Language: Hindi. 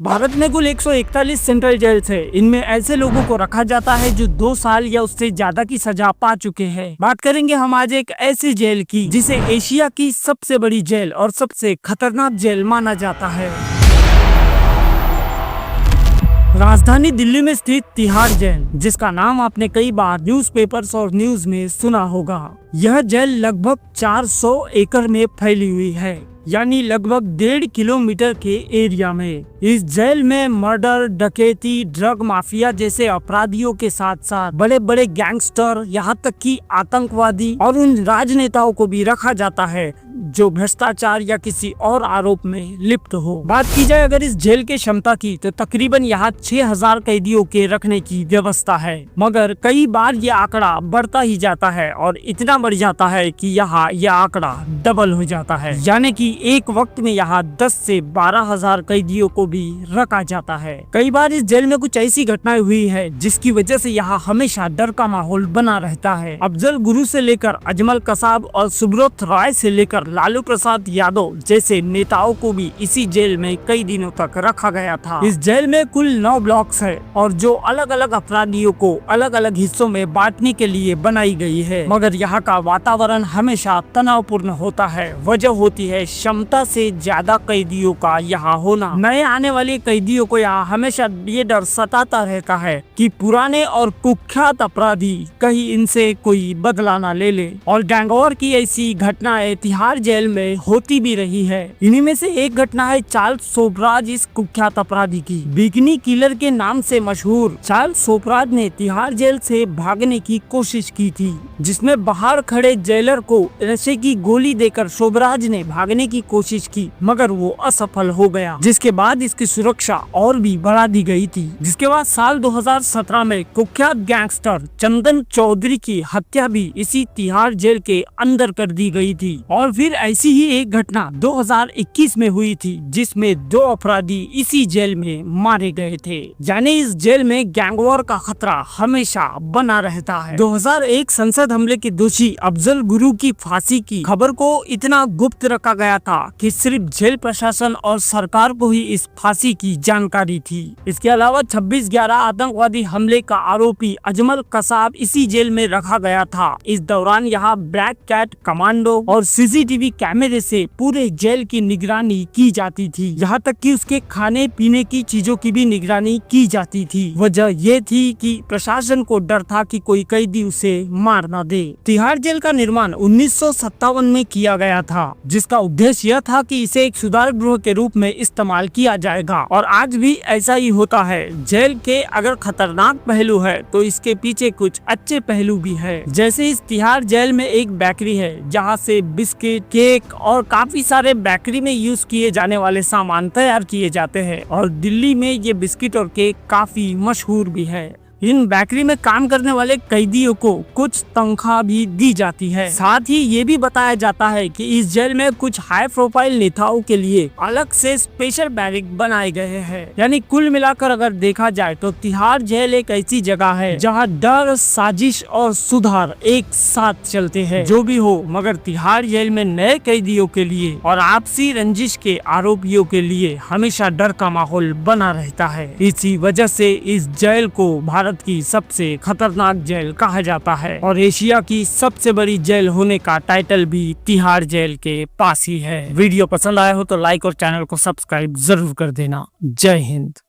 भारत में कुल 141 सेंट्रल जेल्स है। इनमें ऐसे लोगों को रखा जाता है जो 2 साल या उससे ज्यादा की सजा पा चुके हैं। बात करेंगे हम आज एक ऐसी जेल की जिसे एशिया की सबसे बड़ी जेल और सबसे खतरनाक जेल माना जाता है। राजधानी दिल्ली में स्थित तिहाड़ जेल, जिसका नाम आपने कई बार न्यूज़पेपर्स और न्यूज में सुना होगा। यह जेल लगभग 400 एकड़ में फैली हुई है, यानी लगभग 1.5 किलोमीटर के एरिया में। इस जेल में मर्डर, डकैती, ड्रग माफिया जैसे अपराधियों के साथ साथ बड़े बड़े गैंगस्टर, यहाँ तक कि आतंकवादी और उन राजनेताओं को भी रखा जाता है जो भ्रष्टाचार या किसी और आरोप में लिप्त हो। बात की जाए अगर इस जेल के क्षमता की, तो तकरीबन यहाँ 6000 कैदियों के रखने की व्यवस्था है। मगर कई बार ये आंकड़ा बढ़ता ही जाता है और इतना बढ़ जाता है कि यहाँ यह आंकड़ा डबल हो जाता है, यानी कि एक वक्त में यहाँ 10 से 12,000 कैदियों को भी रखा जाता है। कई बार इस जेल में कुछ ऐसी घटनाएं हुई है जिसकी वजह से यहाँ हमेशा डर का माहौल बना रहता है। अफजल गुरु से लेकर अजमल कसाब और सुब्रत राय से लेकर लालू प्रसाद यादव जैसे नेताओं को भी इसी जेल में कई दिनों तक रखा गया था। इस जेल में कुल 9 ब्लॉक्स है और जो अलग अलग अपराधियों को अलग अलग हिस्सों में बांटने के लिए बनाई गई है। मगर यहाँ का वातावरण हमेशा तनावपूर्ण होता है। वजह होती है क्षमता से ज्यादा कैदियों का यहाँ होना। नए आने वाले कैदियों को यहाँ हमेशा ये डर सताता रहता है कि पुराने और कुख्यात अपराधी कहीं इनसे कोई बदला न ले ले। और गैंगवॉर की ऐसी घटनाएं तिहाड़ जेल में होती भी रही है। इन्हीं में से एक घटना है चार्ल्स सोबराज, इस कुख्यात अपराधी की। बिकनी किलर के नाम से मशहूर चार्ल्स सोबराज ने तिहाड़ जेल से भागने की कोशिश की थी, जिसमें बाहर खड़े जेलर को नशे की गोली देकर सोबराज ने भागने की कोशिश की, मगर वो असफल हो गया। जिसके बाद इसकी सुरक्षा और भी बढ़ा दी गई थी। जिसके बाद साल 2017 में कुख्यात गैंगस्टर चंदन चौधरी की हत्या भी इसी तिहाड़ जेल के अंदर कर दी गई थी। और फिर ऐसी ही एक घटना 2021 में हुई थी, जिसमें 2 अपराधी इसी जेल में मारे गए थे। यानी इस जेल में गैंगवॉर का खतरा हमेशा बना रहता है। 2001 संसद हमले के दोषी अफजल गुरु की फांसी की खबर को इतना गुप्त रखा गया था कि सिर्फ जेल प्रशासन और सरकार को ही इस फांसी की जानकारी थी। इसके अलावा 26/11 आतंकवादी हमले का आरोपी अजमल कसाब इसी जेल में रखा गया था। इस दौरान यहाँ ब्लैक कैट कमांडो और सीसीटीवी कैमरे से पूरे जेल की निगरानी की जाती थी। यहाँ तक कि उसके खाने पीने की चीजों की भी निगरानी की जाती थी। वजह ये थी कि प्रशासन को डर था कि कोई कैदी उसे मार न दे। तिहाड़ जेल का निर्माण 1957 में किया गया था, जिसका उद्देश्य यह था कि इसे एक सुधार गृह के रूप में इस्तेमाल किया जाएगा। और आज भी ऐसा ही होता है। जेल के अगर खतरनाक पहलू है तो इसके पीछे कुछ अच्छे पहलू भी है। जैसे इस तिहाड़ जेल में एक बेकरी है, जहाँ से बिस्किट, केक और काफी सारे बेकरी में यूज किए जाने वाले सामान तैयार किए जाते हैं। और दिल्ली में ये बिस्किट और केक काफी मशहूर भी है। इन बेकरी में काम करने वाले कैदियों को कुछ तनख्वाह भी दी जाती है। साथ ही ये भी बताया जाता है कि इस जेल में कुछ हाई प्रोफाइल नेताओं के लिए अलग से स्पेशल बैरिक बनाए गए हैं। यानी कुल मिलाकर अगर देखा जाए तो तिहाड़ जेल एक ऐसी जगह है जहां डर, साजिश और सुधार एक साथ चलते हैं। जो भी हो, मगर तिहाड़ जेल में नए कैदियों के लिए और आपसी रंजिश के आरोपियों के लिए हमेशा डर का माहौल बना रहता है। इसी वजह से इस जेल को भारत की सबसे खतरनाक जेल कहा जाता है और एशिया की सबसे बड़ी जेल होने का टाइटल भी तिहाड़ जेल के पास ही है। वीडियो पसंद आया हो तो लाइक और चैनल को सब्सक्राइब जरूर कर देना। जय हिंद।